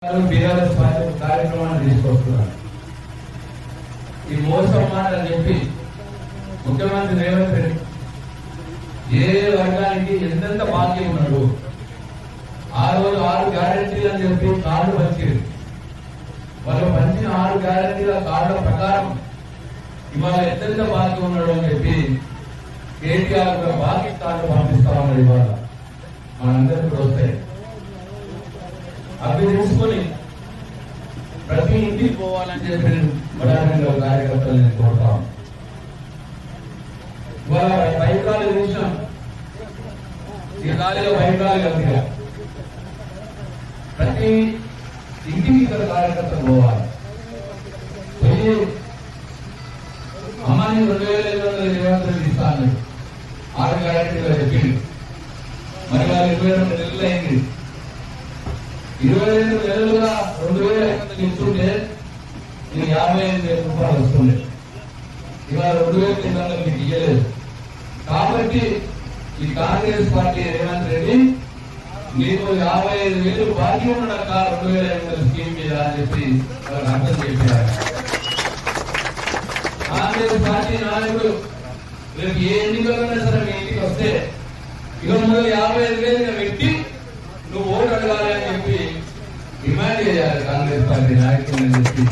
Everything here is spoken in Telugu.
బీఆర్ఎస్ పార్టీ కార్యక్రమాన్ని తీసుకొస్తున్నారు. ఈ మోసం మాట అని చెప్పి ముఖ్యమంత్రి రేవంత్ రెడ్డి ఏ వర్గానికి ఎంతెంత బాకీ ఉన్నాడు, ఆ రోజు 6 గ్యారెంటీలు అని చెప్పి కార్డు పంచారు. వాళ్ళు పంచిన 6 గ్యారెంటీల కార్డుల ప్రకారం ఇవాళ ఎంతెంత బాకీ ఉన్నాడు అని చెప్పి కేటీఆర్ కూడా బాకీ కార్డు పంపిస్తా ఉన్నారు. ఇవాళ మనందరికీ వస్తాయి. అవి తెలుసుకొని ప్రతి ఇంటికి పోవాలని చెప్పి బడారంగా కార్యకర్తలు నేను కోరుతాం. ఇవాళ బైకాలు చూసాం, ఈ ఖాళీలో బైకాలు కలిగా ప్రతి ఇంటికి ఇక్కడ కార్యకర్తలు పోవాలి. పోయి అమ్మాయిని 2500 ఇస్తాను 6 గ్యారెంటీలో చెప్పింది. మరి వాళ్ళు 22 నెలలు అయింది. 22 నెలలుగా 2500 ఇస్తుంటే ఇది 55,000 రూపాయలు వస్తుంది. ఇవాళ 2,500 మీకు ఇయ్యలేదు. కాబట్టి ఈ కాంగ్రెస్ పార్టీ రేవంత్ రెడ్డి మీకు 55,000 బాకీ ఉండక 2,500 స్కీమ్ మీద అని చెప్పి వాళ్ళకి అర్థం చెప్పారు. కాంగ్రెస్ పార్టీ నాయకుడు రేపు ఏ ఎన్నికలైనా సరే మీ ఇంటికి వస్తే ఇక ముందు 55,000 పెట్టి నువ్వు ఓటు అడగాలి అని చెప్పి డిమాండ్ చేయాలి కాంగ్రెస్ పార్టీ నాయకులు అని చెప్పి